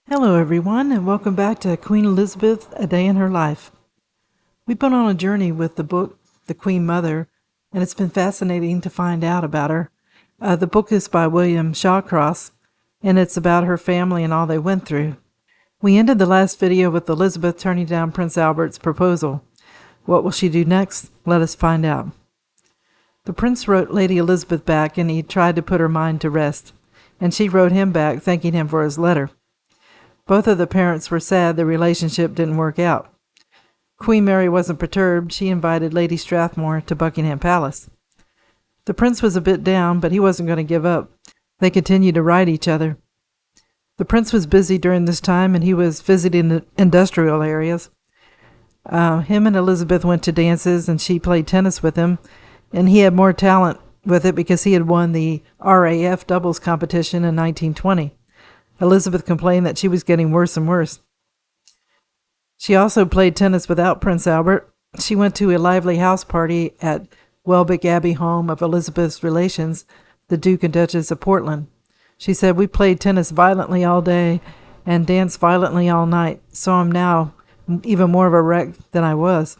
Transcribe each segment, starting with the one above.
Hello, everyone, and welcome back to Queen Elizabeth, A Day in Her Life. We've been on a journey with the book, The Queen Mother, and it's been fascinating to find out about her. The book is by William Shawcross, and it's about her family and all they went through. We ended the last video with Elizabeth turning down Prince Albert's proposal. What will she do next? Let us find out. The prince wrote Lady Elizabeth back, and he tried to put her mind to rest, and she wrote him back, thanking him for his letter. Both of the parents were sad the relationship didn't work out. Queen Mary wasn't perturbed. She invited Lady Strathmore to Buckingham Palace. The prince was a bit down, but he wasn't going to give up. They continued to write each other. The prince was busy during this time, and he was visiting the industrial areas. Him and Elizabeth went to dances, and she played tennis with him, and he had more talent with it because he had won the RAF doubles competition in 1920. Elizabeth complained that she was getting worse and worse. She also played tennis without Prince Albert. She went to a lively house party at Welbeck Abbey, home of Elizabeth's relations, the Duke and Duchess of Portland. She said, "We played tennis violently all day and danced violently all night, so I'm now even more of a wreck than I was."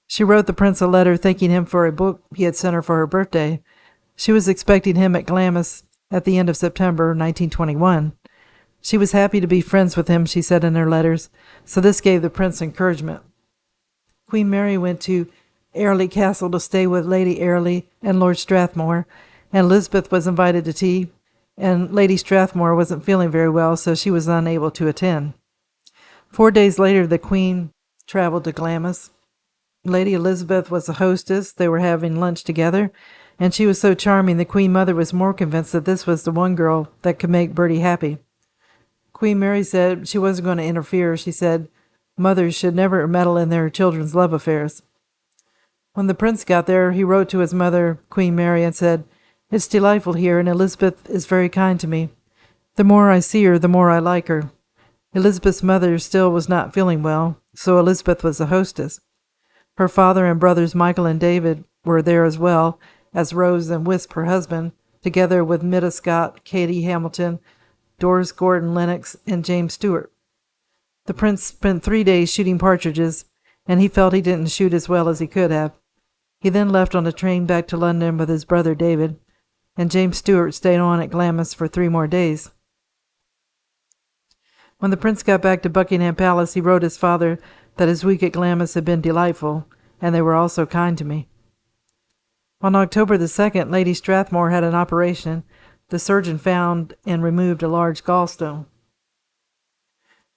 She wrote the prince a letter thanking him for a book he had sent her for her birthday. She was expecting him at Glamis at the end of September 1921. She was happy to be friends with him, she said in her letters, so this gave the prince encouragement. Queen Mary went to Airlie Castle to stay with Lady Airlie and Lord Strathmore, and Elizabeth was invited to tea, and Lady Strathmore wasn't feeling very well, so she was unable to attend. 4 days later, the Queen traveled to Glamis. Lady Elizabeth was the hostess. They were having lunch together, and she was so charming the Queen Mother was more convinced that this was the one girl that could make Bertie happy. Queen Mary said she wasn't going to interfere. She said mothers should never meddle in their children's love affairs. When the prince got there, he wrote to his mother, Queen Mary, and said, "It's delightful here, and Elizabeth is very kind to me. The more I see her, the more I like her." Elizabeth's mother still was not feeling well, so Elizabeth was the hostess. Her father and brothers Michael and David were there as well, as Rose and Wisp, her husband, together with Mida Scott, Katie Hamilton, Doris Gordon Lennox, and James Stewart. The prince spent 3 days shooting partridges, and he felt he didn't shoot as well as he could have. He then left on a train back to London with his brother David, and James Stewart stayed on at Glamis for 3 more days. When the prince got back to Buckingham Palace, he wrote his father that his week at Glamis had been delightful, and they were all so kind to me. On October the 2nd, Lady Strathmore had an operation. The surgeon found and removed a large gallstone.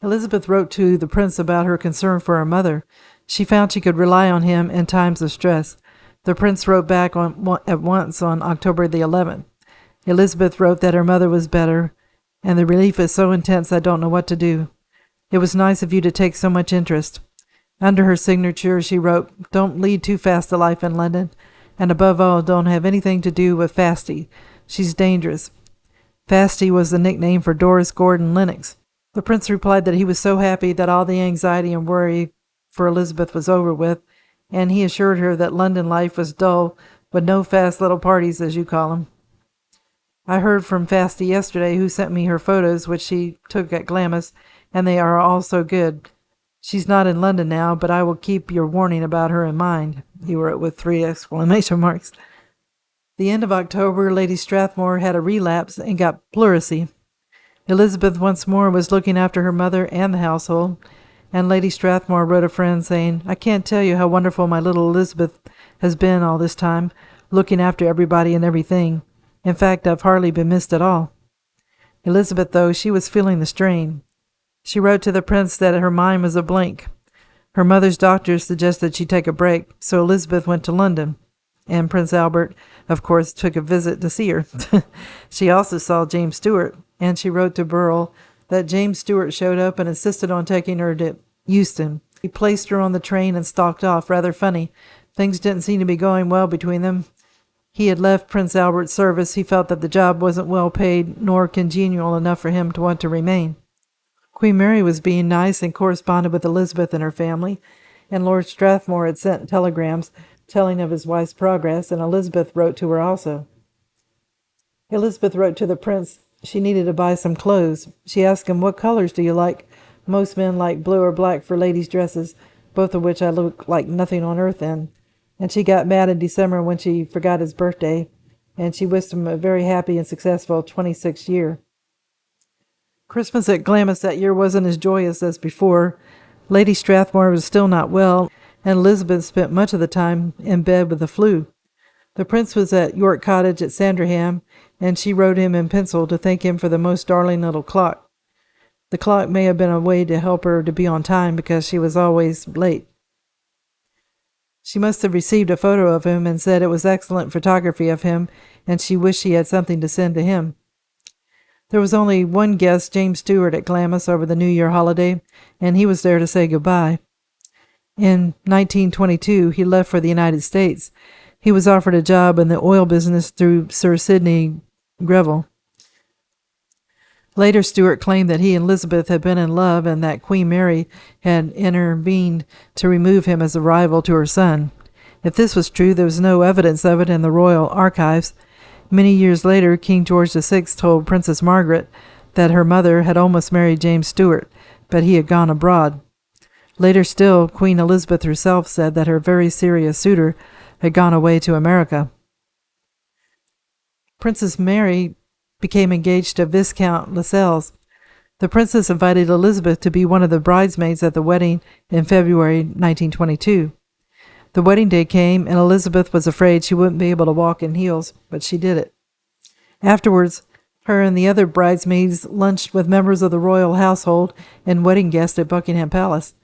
Elizabeth wrote to the prince about her concern for her mother. She found she could rely on him in times of stress. The prince wrote back at once on October the 11th. Elizabeth wrote that her mother was better, and the relief is so intense I don't know what to do. It was nice of you to take so much interest. Under her signature, she wrote, "Don't lead too fast a life in London, and above all, don't have anything to do with Fasty. She's dangerous." Fasty was the nickname for Doris Gordon Lennox. The prince replied that he was so happy that all the anxiety and worry for Elizabeth was over with, and he assured her that London life was dull, with no fast little parties, as you call them. "I heard from Fasty yesterday, who sent me her photos, which she took at Glamis, and they are all so good. She's not in London now, but I will keep your warning about her in mind," he wrote with 3 exclamation marks. The end of October, Lady Strathmore had a relapse and got pleurisy. Elizabeth once more was looking after her mother and the household, and Lady Strathmore wrote a friend saying, "I can't tell you how wonderful my little Elizabeth has been all this time, looking after everybody and everything. In fact, I've hardly been missed at all." Elizabeth, though, she was feeling the strain. She wrote to the prince that her mind was a blank. Her mother's doctors suggested she take a break, so Elizabeth went to London, and Prince Albert, of course, took a visit to see her. She also saw James Stewart, and she wrote to Burrell that James Stewart showed up and insisted on taking her to Euston. He placed her on the train and stalked off. Rather funny. Things didn't seem to be going well between them. He had left Prince Albert's service. He felt that the job wasn't well paid nor congenial enough for him to want to remain. Queen Mary was being nice and corresponded with Elizabeth and her family, and Lord Strathmore had sent telegrams telling of his wife's progress, and Elizabeth wrote to her also. Elizabeth wrote to the prince she needed to buy some clothes. She asked him, "What colors do you like?" "Most men like blue or black for ladies' dresses, both of which I look like nothing on earth in." And she got mad in December when she forgot his birthday, and she wished him a very happy and successful 26th year. Christmas at Glamis that year wasn't as joyous as before. Lady Strathmore was still not well, and Elizabeth spent much of the time in bed with the flu. The prince was at York Cottage at Sandringham, and she wrote him in pencil to thank him for the most darling little clock. The clock may have been a way to help her to be on time because she was always late. She must have received a photo of him and said it was excellent photography of him, and she wished she had something to send to him. There was only one guest, James Stewart, at Glamis over the New Year holiday, and he was there to say goodbye. In 1922, he left for the United States. He was offered a job in the oil business through Sir Sidney Greville. Later, Stuart claimed that he and Elizabeth had been in love and that Queen Mary had intervened to remove him as a rival to her son. If this was true, there was no evidence of it in the royal archives. Many years later, King George VI told Princess Margaret that her mother had almost married James Stuart, but he had gone abroad. Later still, Queen Elizabeth herself said that her very serious suitor had gone away to America. Princess Mary became engaged to Viscount Lascelles. The princess invited Elizabeth to be one of the bridesmaids at the wedding in February 1922. The wedding day came, and Elizabeth was afraid she wouldn't be able to walk in heels, but she did it. Afterwards, her and the other bridesmaids lunched with members of the royal household and wedding guests at Buckingham Palace.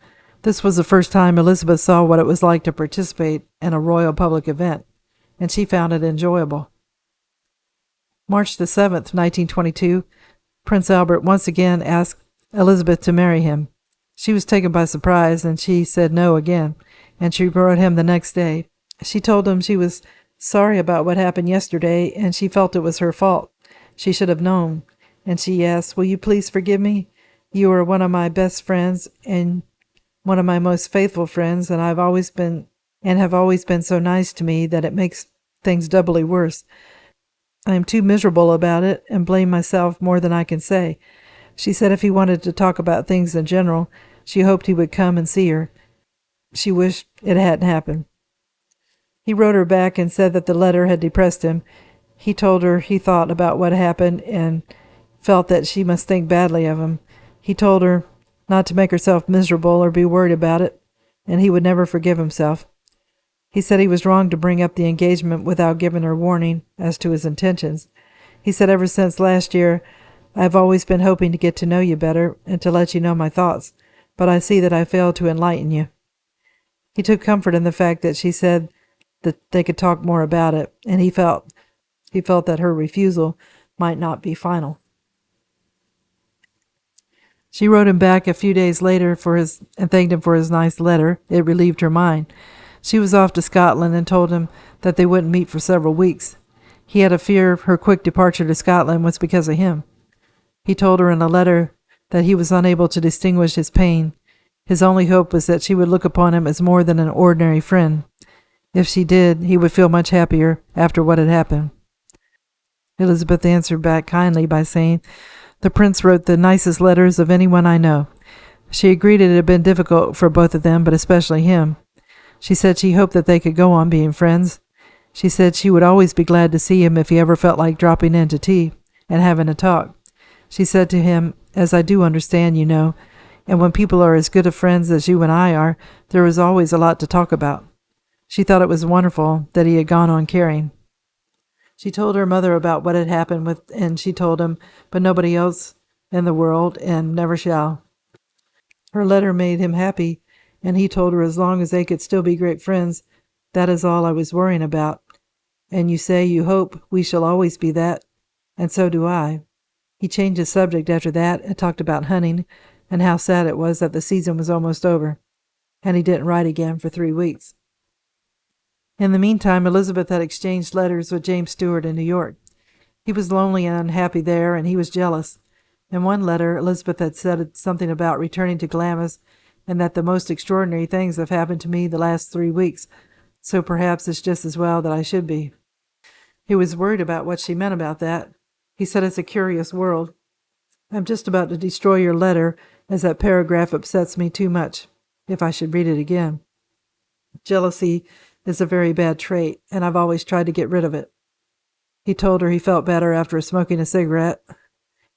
This was the first time Elizabeth saw what it was like to participate in a royal public event, and she found it enjoyable. March the 7th, 1922, Prince Albert once again asked Elizabeth to marry him. She was taken by surprise, and she said no again, and she wrote him the next day. She told him she was sorry about what happened yesterday, and she felt it was her fault. She should have known. And she asked, "Will you please forgive me? You are one of my best friends, and one of my most faithful friends, and have always been so nice to me that it makes things doubly worse. I am too miserable about it and blame myself more than I can say." She said if he wanted to talk about things in general, she hoped he would come and see her. She wished it hadn't happened. He wrote her back and said that the letter had depressed him. He told her he thought about what happened and felt that she must think badly of him. He told her not to make herself miserable or be worried about it, and he would never forgive himself. He said he was wrong to bring up the engagement without giving her warning as to his intentions. He said, "Ever since last year, I have always been hoping to get to know you better and to let you know my thoughts, but I see that I failed to enlighten you." He took comfort in the fact that she said that they could talk more about it, and he felt that her refusal might not be final. She wrote him back a few days later and thanked him for his nice letter. It relieved her mind. She was off to Scotland and told him that they wouldn't meet for several weeks. He had a fear her quick departure to Scotland was because of him. He told her in a letter that he was unable to distinguish his pain. His only hope was that she would look upon him as more than an ordinary friend. If she did, he would feel much happier after what had happened. Elizabeth answered back kindly by saying, "The prince wrote the nicest letters of anyone I know." She agreed it had been difficult for both of them, but especially him. She said she hoped that they could go on being friends. She said she would always be glad to see him if he ever felt like dropping in to tea and having a talk. She said to him, "As I do understand, you know, and when people are as good of friends as you and I are, there is always a lot to talk about." She thought it was wonderful that he had gone on caring. She told her mother about what had happened and she told him, but nobody else in the world, and never shall. Her letter made him happy, and he told her as long as they could still be great friends, that is all I was worrying about. And you say you hope we shall always be that, and so do I. He changed his subject after that and talked about hunting and how sad it was that the season was almost over, and he didn't write again for 3 weeks. In the meantime, Elizabeth had exchanged letters with James Stewart in New York. He was lonely and unhappy there, and he was jealous. In one letter, Elizabeth had said something about returning to Glamis and that the most extraordinary things have happened to me the last 3 weeks, so perhaps it's just as well that I should be. He was worried about what she meant about that. He said, "It's a curious world. I'm just about to destroy your letter, as that paragraph upsets me too much, if I should read it again. Jealousy is a very bad trait, and I've always tried to get rid of it." He told her he felt better after smoking a cigarette,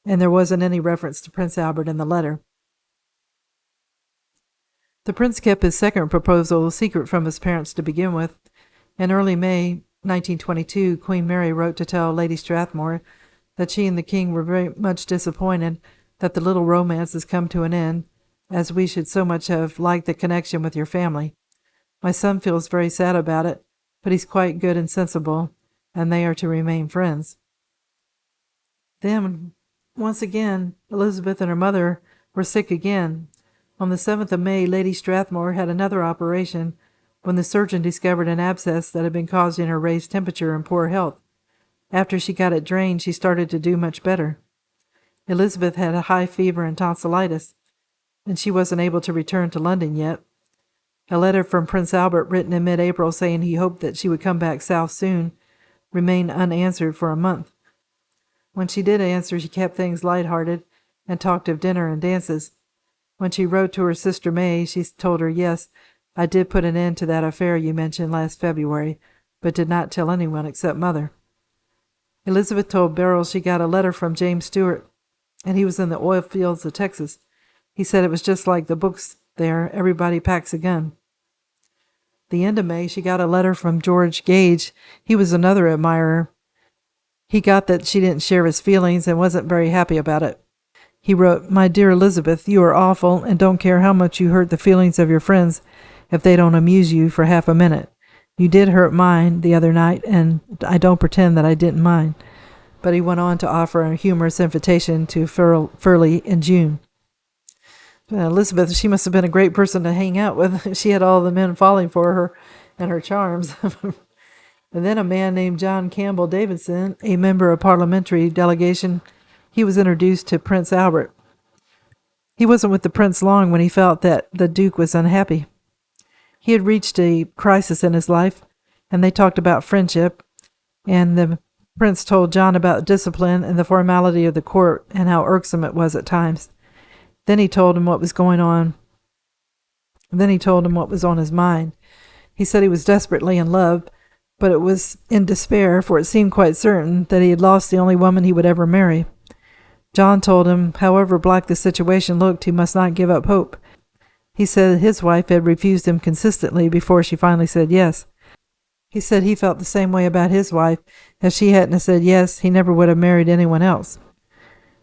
and there wasn't any reference to Prince Albert in the letter. The prince kept his second proposal secret from his parents to begin with. In early May 1922, Queen Mary wrote to tell Lady Strathmore that she and the king were very much disappointed that the little romance has come to an end, as we should so much have liked the connection with your family. My son feels very sad about it, but he's quite good and sensible, and they are to remain friends. Then, once again, Elizabeth and her mother were sick again. On the 7th of May, Lady Strathmore had another operation when the surgeon discovered an abscess that had been causing her raised temperature and poor health. After she got it drained, she started to do much better. Elizabeth had a high fever and tonsillitis, and she wasn't able to return to London yet. A letter from Prince Albert, written in mid-April saying he hoped that she would come back south soon, remained unanswered for a month. When she did answer, she kept things light-hearted and talked of dinner and dances. When she wrote to her sister May, she told her, "Yes, I did put an end to that affair you mentioned last February, but did not tell anyone except Mother." Elizabeth told Beryl she got a letter from James Stewart, and he was in the oil fields of Texas. He said it was just like the books there, everybody packs a gun. The end of May, she got a letter from George Gage. He was another admirer. He got that she didn't share his feelings and wasn't very happy about it. He wrote, "My dear Elizabeth, you are awful and don't care how much you hurt the feelings of your friends if they don't amuse you for half a minute. You did hurt mine the other night, and I don't pretend that I didn't mind." But he went on to offer a humorous invitation to Furley in June. Elizabeth, she must have been a great person to hang out with. She had all the men falling for her and her charms. And then a man named John Campbell Davidson, a member of parliamentary delegation, he was introduced to Prince Albert. He wasn't with the prince long when he felt that the Duke was unhappy. He had reached a crisis in his life, and they talked about friendship, and the prince told John about discipline and the formality of the court and how irksome it was at times. Then he told him what was going on. Then he told him what was on his mind. He said he was desperately in love, but it was in despair, for it seemed quite certain that he had lost the only woman he would ever marry. John told him, however black the situation looked, he must not give up hope. He said his wife had refused him consistently before she finally said yes. He said he felt the same way about his wife. If she hadn't said yes, he never would have married anyone else.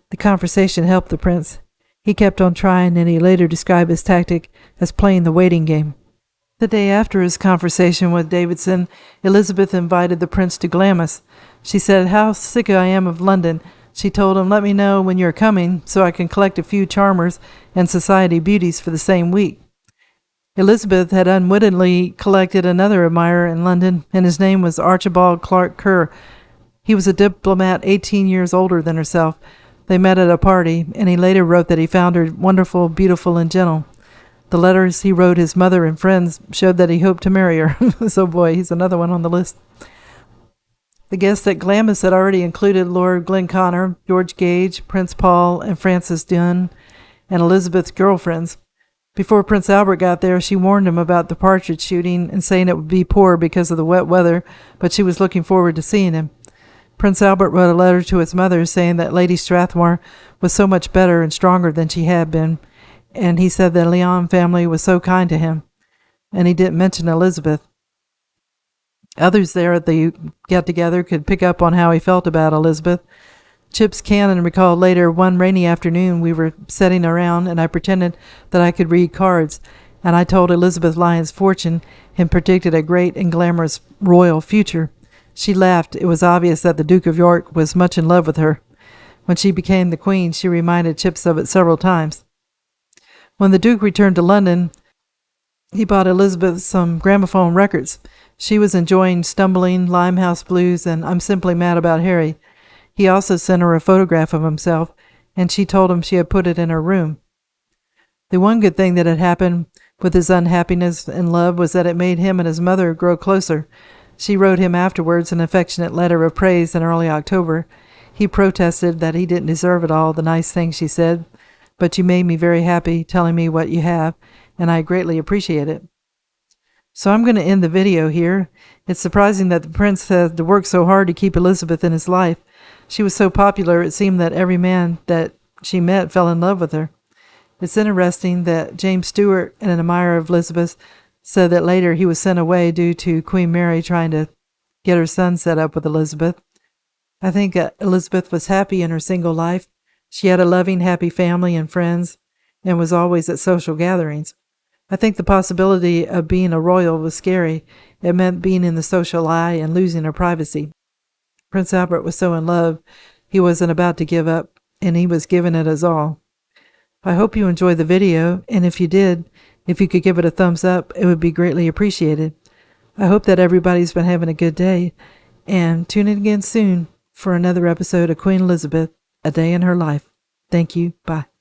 The conversation helped the prince. He kept on trying, and he later described his tactic as playing the waiting game. The day after his conversation with Davidson, Elizabeth invited the prince to Glamis. She said, "How sick I am of London." She told him, "Let me know when you're coming so I can collect a few charmers and society beauties for the same week." Elizabeth had unwittingly collected another admirer in London, and his name was Archibald Clark Kerr. He was a diplomat 18 years older than herself. They met at a party, and he later wrote that he found her wonderful, beautiful, and gentle. The letters he wrote his mother and friends showed that he hoped to marry her. So boy, he's another one on the list. The guests at Glamis had already included Lord Glenconner, George Gage, Prince Paul, and Francis Dunn, and Elizabeth's girlfriends. Before Prince Albert got there, she warned him about the partridge shooting and saying it would be poor because of the wet weather, but she was looking forward to seeing him. Prince Albert wrote a letter to his mother saying that Lady Strathmore was so much better and stronger than she had been, and he said the Lyon family was so kind to him, and he didn't mention Elizabeth. Others there at the get-together could pick up on how he felt about Elizabeth. Chips Cannon recalled later, "One rainy afternoon we were sitting around, and I pretended that I could read cards, and I told Elizabeth Lyon's fortune and predicted a great and glamorous royal future. She laughed. It was obvious that the Duke of York was much in love with her. When she became the Queen, she reminded Chips of it several times." When the Duke returned to London, he bought Elizabeth some gramophone records. She was enjoying Stumbling, Limehouse Blues, and I'm Simply Mad About Harry. He also sent her a photograph of himself, and she told him she had put it in her room. The one good thing that had happened with his unhappiness in love was that it made him and his mother grow closer. She wrote him afterwards an affectionate letter of praise in early October. He protested that he didn't deserve it all, the nice things she said, but you made me very happy telling me what you have, and I greatly appreciate it. So I'm going to end the video here. It's surprising that the prince had to work so hard to keep Elizabeth in his life. She was so popular, it seemed that every man that she met fell in love with her. It's interesting that James Stewart, an admirer of Elizabeth, said that later he was sent away due to Queen Mary trying to get her son set up with Elizabeth. I think Elizabeth was happy in her single life. She had a loving, happy family and friends, and was always at social gatherings. I think the possibility of being a royal was scary. It meant being in the social eye and losing her privacy. Prince Albert was so in love, he wasn't about to give up, and he was giving it his all. I hope you enjoyed the video, and if you did, if you could give it a thumbs up, it would be greatly appreciated. I hope that everybody's been having a good day, and tune in again soon for another episode of Queen Elizabeth, A Day in Her Life. Thank you. Bye.